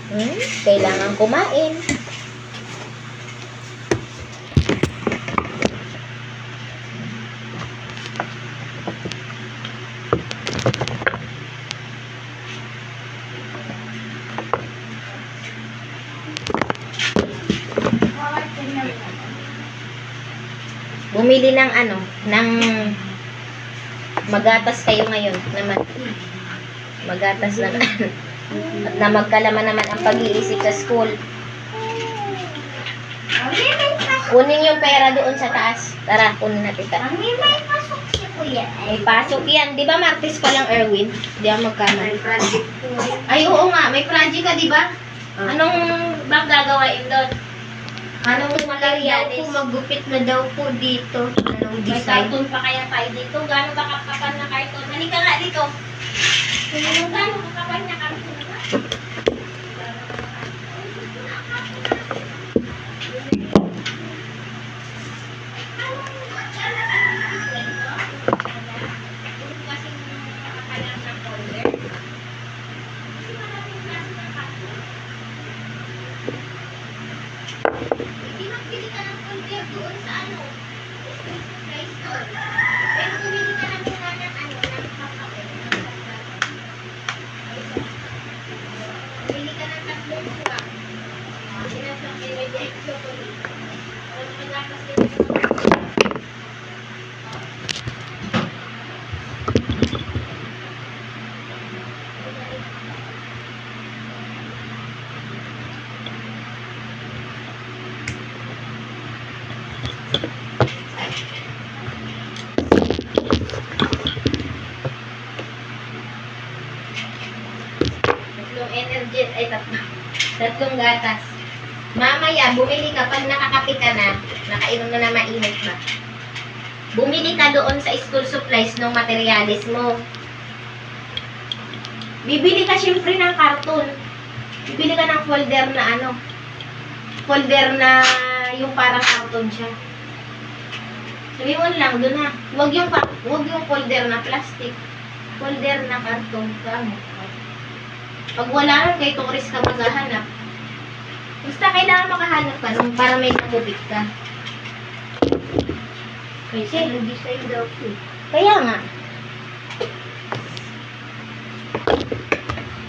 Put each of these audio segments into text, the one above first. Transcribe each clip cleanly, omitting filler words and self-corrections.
Kailangan kumain. Bumili ng ng magatas kayo ngayon naman. Magatas na at na magkalaman naman ang pag-iisip sa school. Kunin yung pera doon sa taas. Tara, kunin natin ito. May pasok si Kuya. May pasok yan. Di ba Martes pa lang, Erwin? Di ba magkano? May project po. Ay, oo nga. May project ka, di ba? Anong bang gagawain doon? Anong materialis? Magupit na daw po dito. Anong May design? karton pa kaya tayo dito? Gano'n ba kapapal na karton? Halika nga dito. Gano'n kapapal na karton ba? Tatlong gatas. Mamaya, bumili ka pag nakakape ka na, nakainom na mainit ba. Bumili ka doon sa school supplies ng materialis mo. Bibili ka syempre ng karton. Bibili ka ng folder na folder na yung parang karton siya. Sabi mo lang doon na. Huwag yung folder na plastic. Folder na karton. Pag wala nun, kay tourist ka maghahanap. Basta kailangan makahanap ka nung para may nakubit ka. Kasi nag-design daw po. Kaya nga.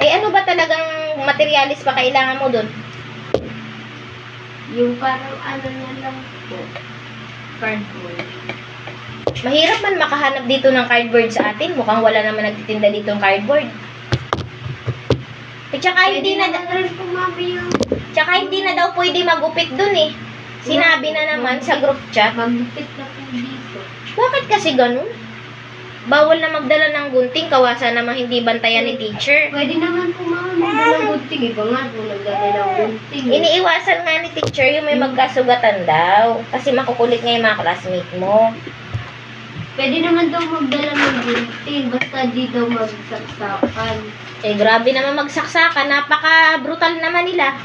Ano ba talagang materialis pa kailangan mo dun? Yung parang na lang po. Cardboard. Mahirap man makahanap dito ng cardboard sa atin. Mukhang wala naman nagtitinda dito ng cardboard. At saka hindi na daw pwede magupit dun eh. Sinabi na naman sa group chat. Magupit na po dito. Bakit kasi ganun? Bawal na magdala ng gunting, kawasan naman hindi bantayan ni teacher. Pwede naman po magdala ng gunting. Iba nga po nagdala ng gunting. Iniiwasan nga ni teacher yung may magkasugatan daw. Kasi makukulit nga yung mga classmate mo. Pwede naman daw magdala ng gunting. Basta di daw magsaksakan. Eh, grabe naman magsaksakan. Napaka-brutal naman nila.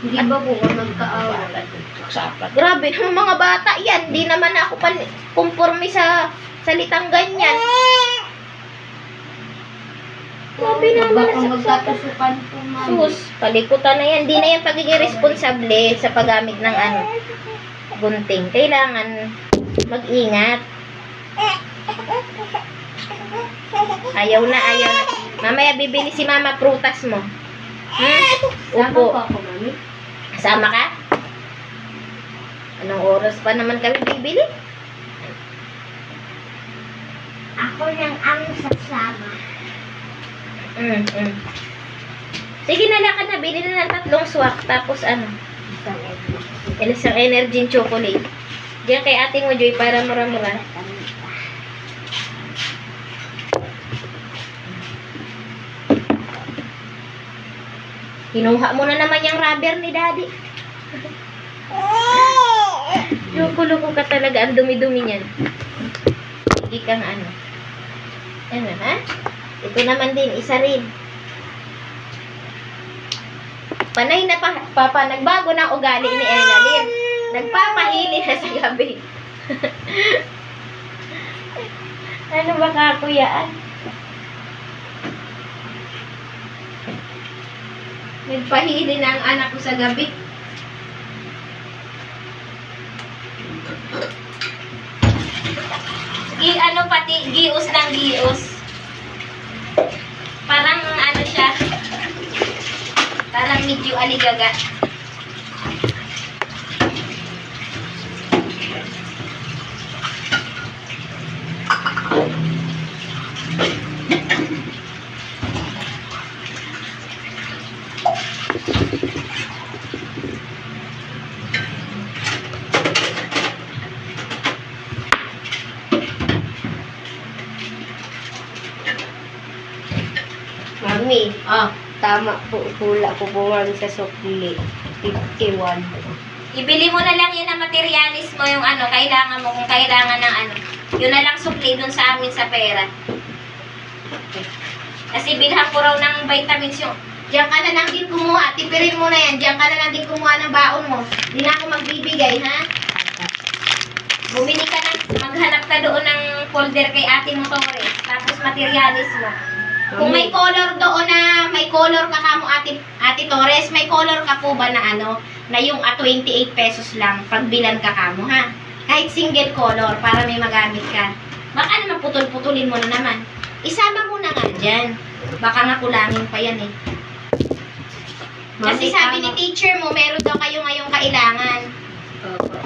Hindi ba po magkaawa? Grabe naman mga bata yan. Di naman ako conforme sa salitang ganyan. Grabe naman Baka nasaksakan. magkatusukan po, mami. Sus, palikutan na yan. Di na yan pagiging responsable sa paggamit ng gunting. Kailangan mag-ingat. Ayaw na. Mamaya bibili si mama prutas mo. Sama Upo. po ako, mami. Sama ka? Anong oras pa naman kami bibili? Ako lang ang sasama. Sige na, lakad na. Bili na ng 3 swak. Tapos isang energy chocolate. Diyan kay ate mo, Joy, para mura-mura. Kinuha mo na naman yung rubber ni daddy. Loko-loko ka talaga. Ang dumi-dumi niyan. Hindi kang Ano, ha? Ito naman din. Isa rin. Panay na papa. Nagbago ng ugali ni Ernaline. Nagpapahili na sa gabi. Ano ba kakuyaan? Nagpahili na ang anak ko sa gabi. Pati, gius ng gius. Parang ano siya, parang medyo aligaga. Mami, Oh, tama po, hula ko po mami sa sukli. 51. ibili mo na lang yun na materialis mo yung ano, kailangan mo, kung kailangan ng ano. Yun na lang supli dun sa amin sa pera. Kasi bilhan ko raw ng vitamins yung, diyan ka na lang din kumuha, tipirin mo na yan, diyan ka na lang din kumuha ng baon mo. Hindi na ako magbibigay, ha? Bumili ka na, maghanap ka doon ng folder kay Ate mo, Torres, tapos materialis mo. Kung may color doon na, may color ka kamo Ate Torres, may color ka po ba na ano, na yung 28 pesos lang, pagbilan ka kamo, ha? Kahit single color, para may magamit ka. Baka naman putol-putulin mo na naman. Isama mo na nga dyan. Baka nga kulangin pa yan eh. Kasi sabi ni teacher mo, meron daw kayo ngayong kailangan.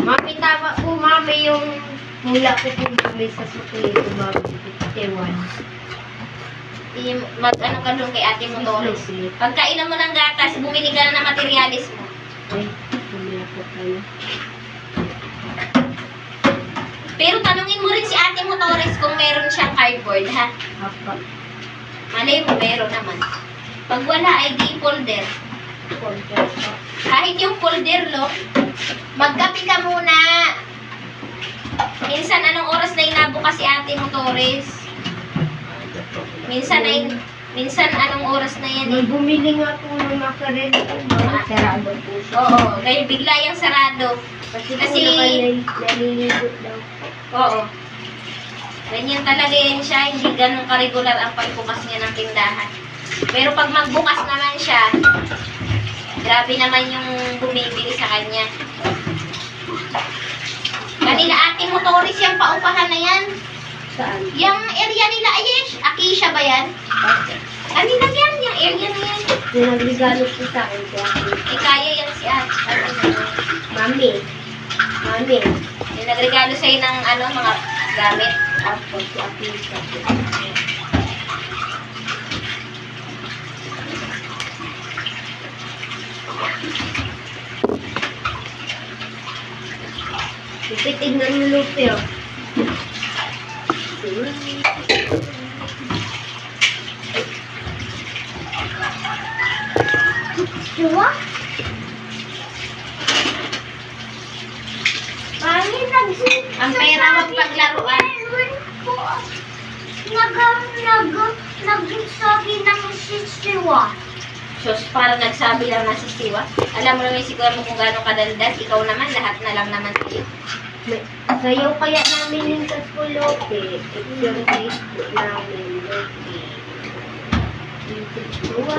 Mami, tama po mami yung hula ko po mami sa sukli ko mami. 51. Mag-ano ka doon kay Ate mo, Torres. Pagkainan mo ng gatas, bumili ka na ng materialis mo. Ay, bumili po kayo. Pero tanungin mo rin si Ate mo, Torres, kung meron siyang cardboard, ha? Apa. Malay mo, meron naman. Pag wala, ay di folder. Kahit yung folder, lo, magkape ka muna. Minsan, anong oras na inabukas si Ate mo, Torres? Minsan, anong oras na yan, eh? May bumili nga po ng makarel po mami. Sarado po siya. Oo, dahil bigla yung sarado. Kasi Kasi- nalilibot daw. Oo. Ganyan talaga yan siya, hindi ganun ka-regular ang pagbukas niya ng tindahan. Pero pag magbukas naman siya, grabe naman yung bumibili sa kanya. Kanila Ate mo, Torres, yung paupahan na yan. Saan? Yung area nila, Ayesh, Akisha ba yan? Kanila yan, yung area na yan. Pinagregalo po sa akin kaya Eh, kaya yan si Ate. mami. Mami. Yung nagregalo sa'yo ng ano, mga gamit. Ako si Apisa. Tignan mo lupi oh. Diba? Mami, Ang pera wag paglaruan. Nagsabi ng sisiwa. Sus, parang nagsabi lang na si Siwa. Alam mo naman siguro mo kung gano'ng kadaldas. Ikaw naman, lahat na lang naman sa'yo. Sayaw kaya namin yung sa school lote. It's yung Facebook namin lote. Sisiwa.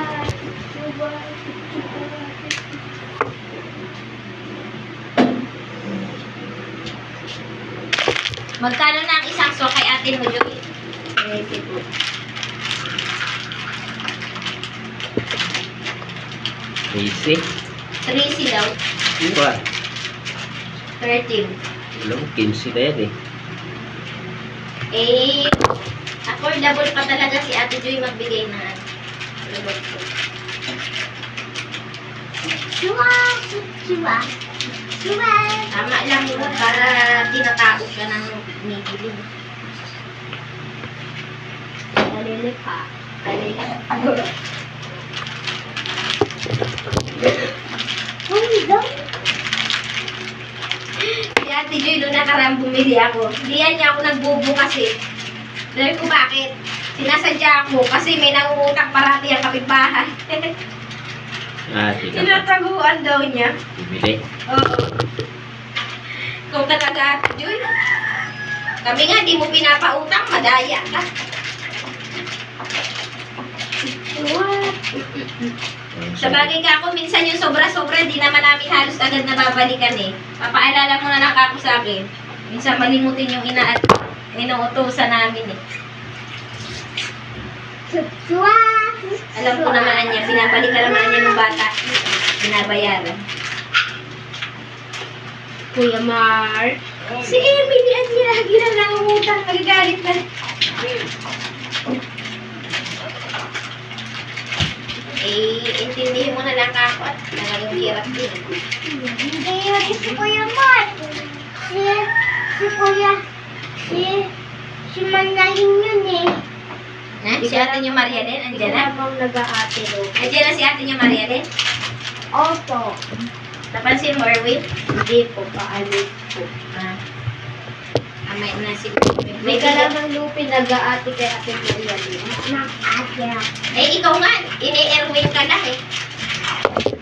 Magkano na ang isang so kay Ate mo, Joy? Easy. 3 daw. Iba. 13. Alam, 15 na yan eh. Eh, affordable pa talaga si Ate Joy magbigay na. Tama lang yun para tinatao ka ng nibili. Kalilipa. Si Ate Joy, doon nakarang bumili ako. Hindi yan niya ako nagbubukas eh. Sabi ko bakit? Sinasadya ako kasi may nangungutang parati ang kapitbahay. Sige. Tinataguan daw niya. Bibili. Oo. Ikaw talaga, Ate Joy. Kami nga, di mo pinapautang, madaya ka. Sa bagay ka ako, minsan yung sobra-sobra, di naman namin halos agad nababalikan eh. Papaalala mo na lang ako sa akin. Minsan malimutin yung inuutosan namin eh. Alam ko naman niya, pinabalikan naman niya ng bata. Binabayaran. Kuya Mark. Si Emily at niya lagi na nangungutang, magagalit na. Eh, intindihin mo na lang ako at nangayong hirap din. Hindi yun si Kuya Mark. Si Kuya, si Manahin yun eh. Ha? Si ate niyo Maria din? Andiyan na? Habang nag-aate lo. Andiyan na si ate niyo Maria din? Opo. Napansin mo, Erwin? Hindi po, paalis po. Ah. Amay na si May kalamang Lupi nag-aate kay Ate Maria din. Nag-aate ako. Eh, ikaw nga, ini-Erwin ka na eh.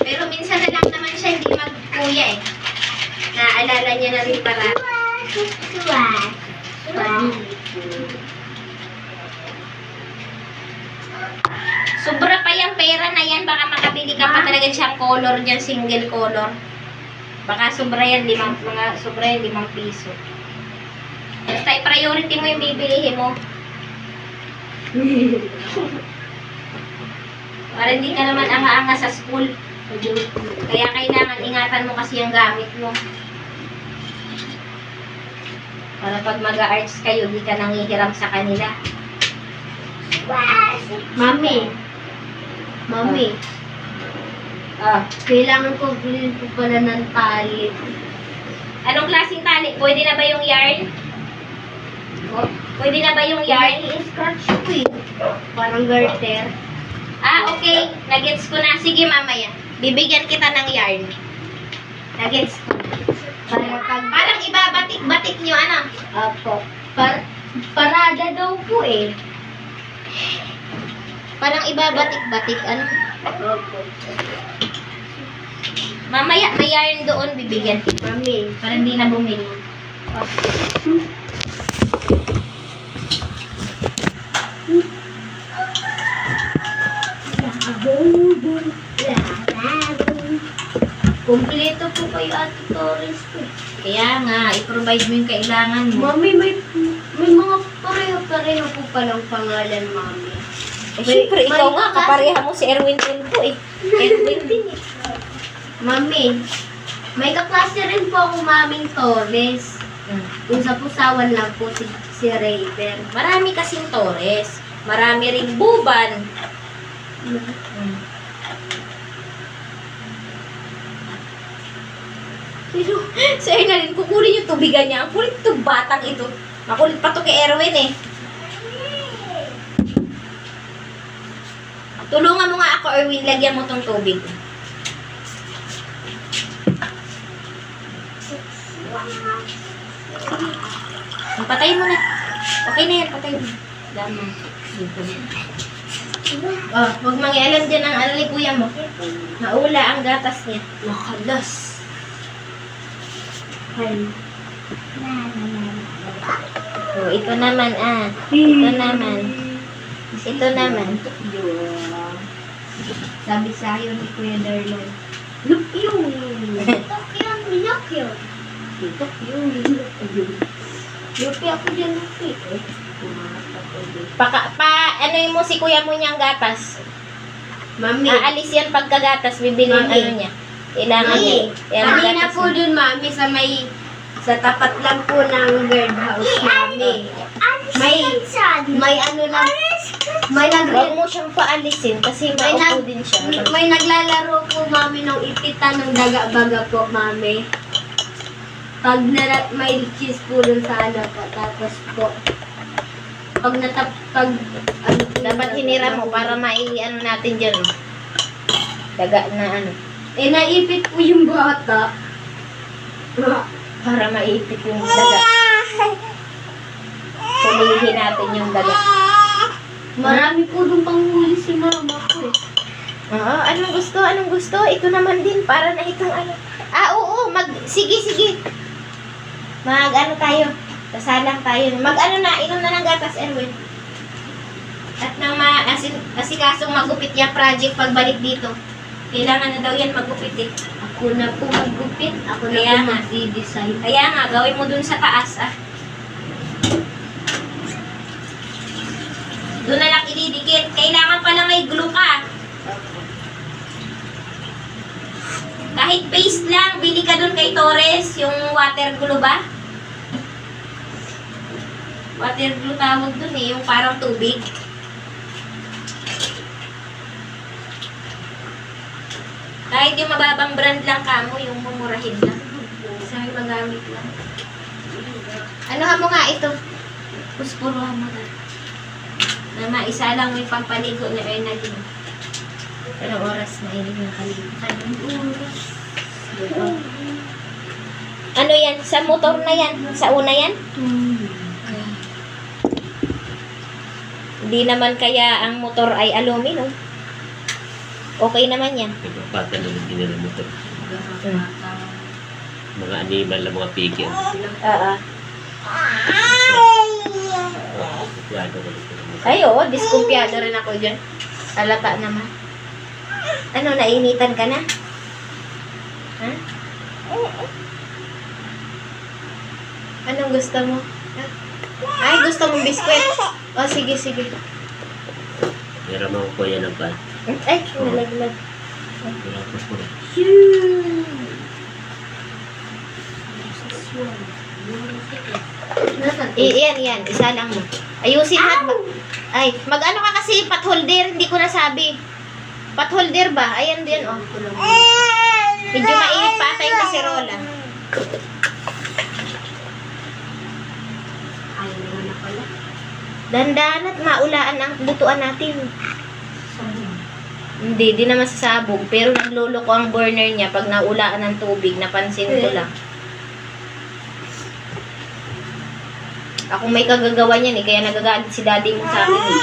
Pero minsan na lang naman siya hindi mag-kuya eh. Naaalala niya na rin para. Sobra pa yung pera na yan. Baka makabili ka pa talaga siyang color dyan, single color. Baka sobra yan, sobra yan, 5 piso. Basta i-priority mo yung bibilihin mo. Para hindi ka naman anga-anga sa school. Kaya kailangan ingatan mo kasi yung gamit mo. Para pag mag-arts kayo, di ka nangihiram sa kanila. Mami. Kailangan ko bilhin po pala ng tali. Anong klaseng tali? Pwede na ba yung yarn? Pwede na ba yung yarn? I-scratch ko eh. Parang garter. Ah, okay. Nagets ko na. Sige, mamaya. Bibigyan kita ng yarn. Nagets ko na. Parang ibabatik-batik nyo, ano? Apo. Parada daw po eh. Parang ibabatik-batik, ano? Opo. Mamaya, may yarn doon, bibigyan kita. Mami. Para hindi na bumili. Kompleto po kayo Ate Torres po. Kaya nga, i-provide mo yung kailangan mo. Mami, may mga pareho-pareho po palang pangalan, Mami. Eh, syempre, ikaw nga, kapareha mo si Erwin Tulfo eh. Erwin din eh. Mami, may kaklase rin po ako Maming Torres. Yung sa Pusawan lang po si Raider. Marami kasing Torres. Marami ring Buban. Pero, sa rin, kukunin yung tubigan niya. Ang kulit itong batang ito. Makulit pa to kay Erwin eh. Tulungan mo nga ako, Erwin. Lagyan mo tong tubig. Patayin mo na. Okay na yan, patayin mo. Dama. Oh, huwag mangialam dyan ang alikuya mo. Maula ang gatas niya. Nakalas. Oh, ito naman ah. Ito naman. Ito naman. Sabi sa'yo ni Kuya Darlon. Look yun! Look yun! Look yun! Look yun! Lupi ako dyan, Lupi. Ano mo si kuya mo niyang gatas? Mami. Aalis yan pagkagatas, bibili yung Mami. ano niya. Kailangan Mami. niya. Yan ang Kanina gatas po niya. dun, Mami, sa tapat lang po ng guardhouse, Mami. May ano lang, may Huwag mo siyang paalisin kasi maupo din siya. may naglalaro po, Mami, ng ipitan ng daga-baga po, Mami. Pag may cheese po dun sa ano po, tapos po, pag ano po, Dapat hinira mo para ano natin dyan. Oh. Daga na ano. eh, naipit po yung bata. Para maipit yung daga. Pulihin natin yung daga. Marami po dun panghuli si mama ko eh. Oo, anong gusto? Anong gusto? Ito naman din para na itong ano. Ah, oo, sige. Ano tayo? Kasalang tayo. Inom na ng gatas, Erwin. At nang asikasong magupit yung project pagbalik dito. Kailangan na daw yan magupit eh. Ako na po maggupit. Ako na Kaya po nga. magdi-design. Kaya nga, gawin mo dun sa taas ah. Doon na lang ididikit. Kailangan pala may glue ka. Kahit paste lang, bili ka dun kay Torres, yung water glue ba? Water glue tawag dun eh, yung parang tubig. Kahit yung mababang brand lang kamo, yung mumurahin lang. Sa may magamit lang. Ano mo nga ito? Puspuruhan mo na. Na maisa lang may pampaligo na Ernadine. Pero oras na hindi nakalimutan. Ano yan? Sa motor na yan? Sa una yan? Hindi naman kaya ang motor ay aluminum. Okay naman yan. Pagpapatan na hindi nila motor. Mga animal na mga pigyan. Oo. Kumpiyado ko dito. Ay, oo. Diskumpiyado rin ako dyan. Alata naman. Ano, nainitan ka na? Ha? Anong gusto mo? Ay, gusto mong biskwit? O, sige, sige. Meron mga kuya ng pan. Ay, nalaglag. Wala ko po. Yan. Isa lang mo. Ayusin hat. Ay, mag-ano ka kasi, potholder. Hindi ko nasabi. Potholder ba? Ayan din, oh. Medyo mainit pa ata yung kaserola. Ayaw naman na pala. Dandan at maulaan ang lutuan natin. Hindi, di naman sasabog. Pero nagluloko ang burner niya pag naulaan ng tubig. Napansin ko lang. Ako may kagagawa niyan eh. Kaya nagagalit si daddy mo sa akin eh.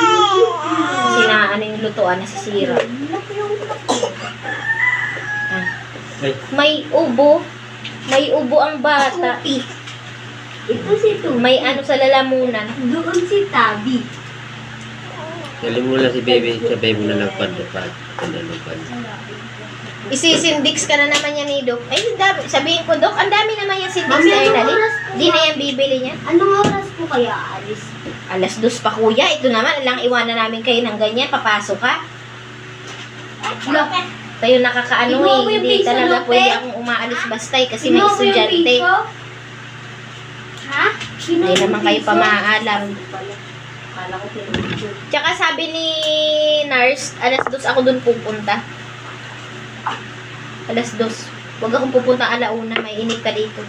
Kasi na ano yung lutuan, nasisira. Ah. Ay, May ubo. May ubo ang bata. Ito si Tupi. May ano sa lalamunan. Doon si Tabi. galing mo lang si baby. Sabay mo na lang pan. Ano pan. Isisindix ka na naman yan ni Doc. Ay, sabihin ko, Doc, ang dami naman yung sindix Mami, na yun. anong oras po Di na yan bibili niya. Anong oras po kaya aalis? Alas 2 pa kuya. Ito naman, alang iwanan namin kayo ng ganyan. Papasok ka. Kayo nakakaano Inuha mo eh. yung Hindi piso, talaga Lope? pwede akong umaalis basta eh. Kasi may Kinuha mo yung estudyante. piso? Ha? Kinuha Hindi mo naman yung kayo piso? pa maaalam. Kala ko pinag-piso. Tsaka sabi ni nurse, alas 2 ako dun pupunta. Alas 2. Huwag akong pupunta alauna. May inip ka dito.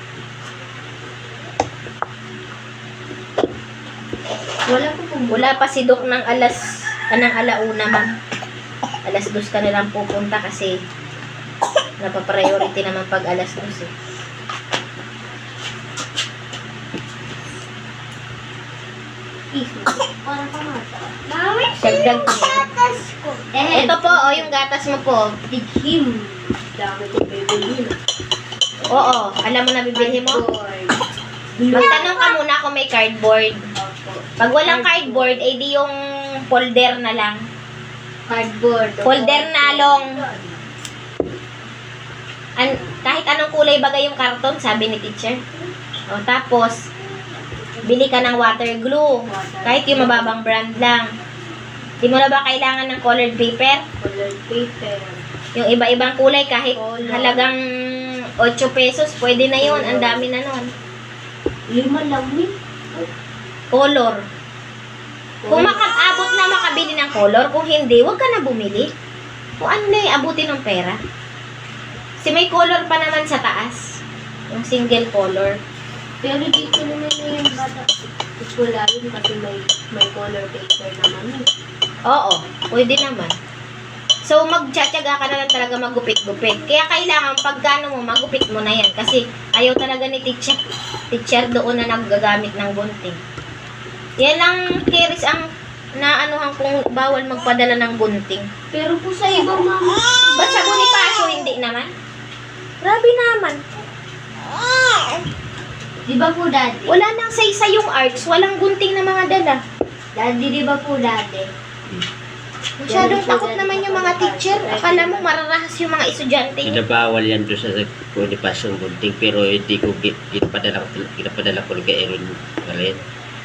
Wala po po. Wala pa si Doc ng alauna, ma'am. Alas 2 ka na lang pupunta kasi napapriority naman pag alas 2 eh. Piso. Para pa mata. Mami, Dagdag mo yan. gatas ko. Ito po, oh, yung gatas mo po. Tighim. Dami ko bibili. Oo, alam mo na bibili mo? Magtanong ka muna kung may cardboard. Pag walang cardboard, eh di yung folder na lang. Cardboard. Folder na long. Kahit anong kulay bagay yung karton, sabi ni teacher. O, tapos, bili ka ng water glue. Kahit yung mababang brand lang. Di mo na ba kailangan ng colored paper? Colored paper. Yung iba-ibang kulay, kahit Color. halagang 8 pesos, pwede na yun. Ang dami na nun. 5 lang ni. Color. Kung makabot na makabili ng color, kung hindi, huwag ka na bumili. Kung ano na yung abutin ng pera. Kasi may color pa naman sa taas. Yung single color. Pero dito naman na yung bata. Wala yun kasi may color paper naman eh. Oo, pwede naman. So, magtsatsaga ka na lang talaga magupit-gupit. Kaya kailangan, pagkano mo, magupit mo na yan. Kasi ayaw talaga ni teacher doon na naggagamit ng gunting. Yan lang, Kiris, ang naanuhan kung bawal magpadala ng gunting. Pero po sa ibang mama. Ba't sa Bonifacio, hindi naman? Grabe naman. Di ba po daddy? Wala nang say-say yung arts, walang gunting na mga dala. Daddy, di ba po daddy? Masyadong takot naman yung mga teacher. Akala mo mararahas yung mga estudyante. Pinabawal yan doon sa Bonifacio Gunting, pero hindi ko ginapadala ko kay Erin Galen.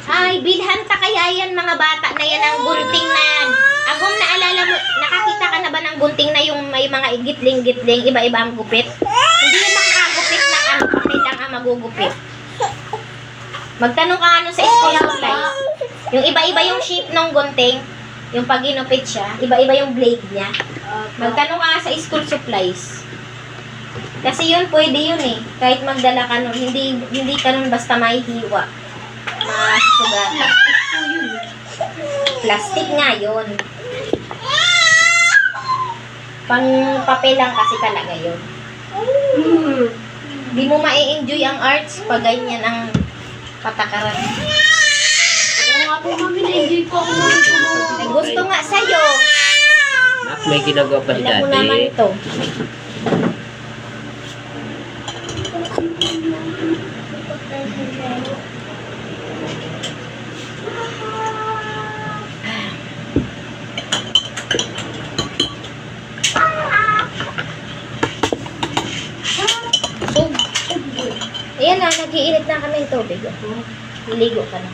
Ay, bilhan ta kaya yan mga bata na yan ang gunting na. Agom, naalala mo, nakakita ka na ba ng gunting na yung may mga igitling-gitling, iba-iba ang gupit? Hindi yung makakagupit ng ano, pamit lang ang magugupit. Magtanong ka nga nun sa school supplies. Yung iba-iba yung shape ng gunting, yung pag ginupit siya, iba-iba yung blade niya. Magtanong ka nga sa school supplies. Kasi yun, pwede yun eh. Kahit magdala ka nun, hindi ka nun basta may hiwa. Masugatan. Plastic nga yun. Pang papel lang kasi talaga yun. Di mo ma-enjoy ang arts pag ganyan ang patakaran. Oo nga po, mami, na-enjoy po ako magtulungan. Ay, gusto nga sa'yo. Nak, may ginagawa pa si Alam mo naman Daddy. ito. So, ayan na, nag-iinit na kami ng tubig. Liligo ka na.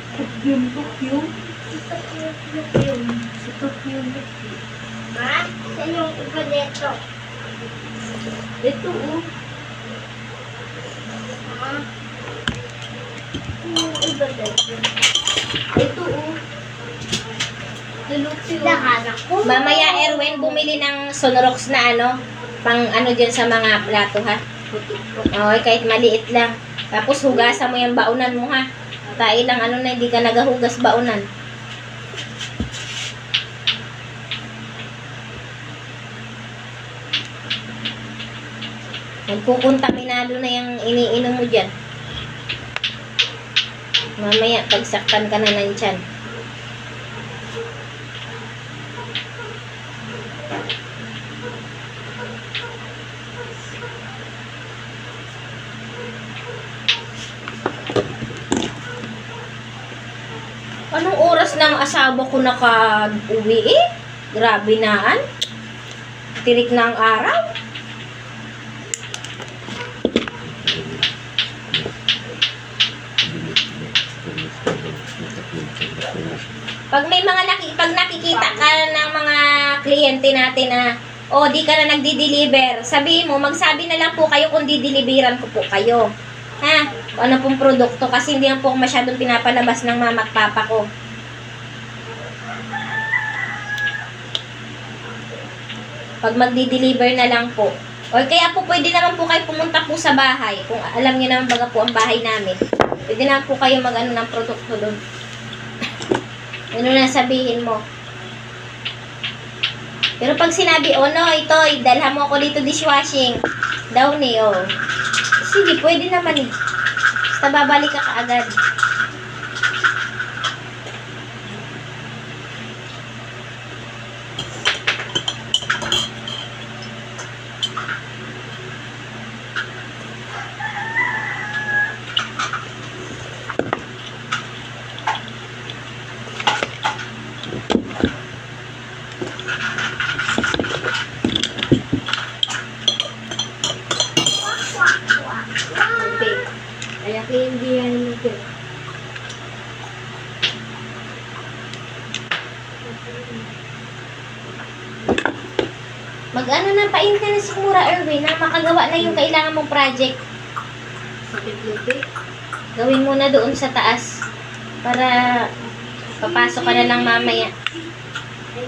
Ma, saan yung iba dito? Ito, oh. Ma, yung iba dito. Ito, oh. Lahanak ko. Mamaya, Erwin, bumili ng Sonrox na ano, pang ano dyan sa mga plato, ha? Okay, kahit maliit lang. Tapos hugasan mo yung baunan mo, ha? Tayo lang, ano na, hindi ka nagahugas baunan. Nagkukontaminado na yung iniinom mo dyan. Mamaya, pagsaktan ka na ng tiyan. Anong oras ng asawa ko naka-uwi eh? Grabe naan. Tirik na ang araw. Pag may mga pag nakikita ka ng mga kliyente natin na di ka na nagdi-deliver, sabihin mo, magsabi na lang po kayo kung di-deliveran ko po kayo. Ha? Kung ano pong produkto kasi hindi lang po masyadong pinapalabas ng mama at papa ko. Pag magdi-deliver na lang po. O kaya po pwede naman po kayo pumunta po sa bahay. Kung alam niyo naman baga po ang bahay namin. Pwede naman po kayo mag-ano ng produkto doon. Ano na sabihin mo? Pero pag sinabi, no, ito, dalhan mo ako dito dishwashing. Daw ni, sige, pwede naman eh. Basta babalik ka kaagad. Kaya hindi yan ito. Mag-ano na, pain ka na si Mura Erwin na makagawa na yung kailangan mong project. Sakit lupi. Gawin mo na doon sa taas para papasok ka na lang mamaya.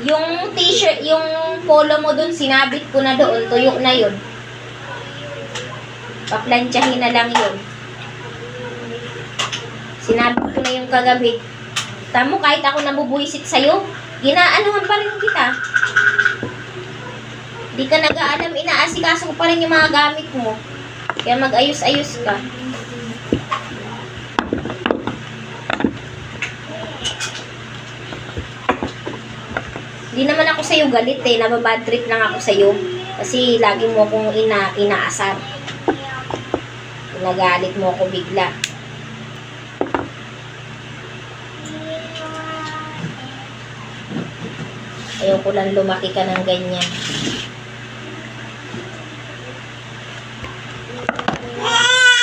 Yung t-shirt, yung polo mo doon, sinabit ko na doon, tuyo na yun. Paplantsahin na lang yun. Sinabit ko na yung kagabi. Tamo, kahit ako nabubuisit sa'yo, ginaanuhan pa rin kita. Di ka nag-aalam, inaasikaso ko pa rin yung mga gamit mo. Kaya mag-ayos-ayos ka. Di naman ako sa'yo galit eh. Nababad trip lang ako sa'yo. Kasi lagi mo akong inaasar. Nagalit mo ako bigla. Ayoko lang lumaki ka ng ganyan.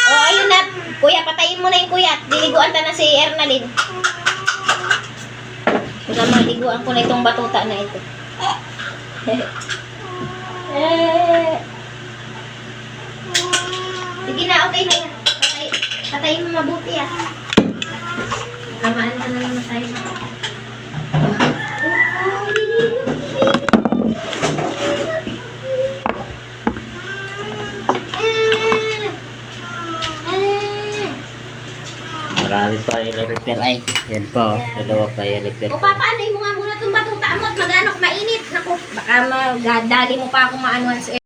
Oh, ayun na. Kuya, patayin mo na yung kuya. Diliguan ta na si Ernalyn. Kung naman, liguan ko na itong batuta na ito. Sige na, okay na yan. Patayin mo mabuti ah. Lamaan ka na naman tayo. Marami pa yung repair ay. Yan po, dalawa pa yung repair. O papaanoy mo nga muna itong batuta mo at mag-anok mainit. Naku, baka magadali mo pa ako maanuan sa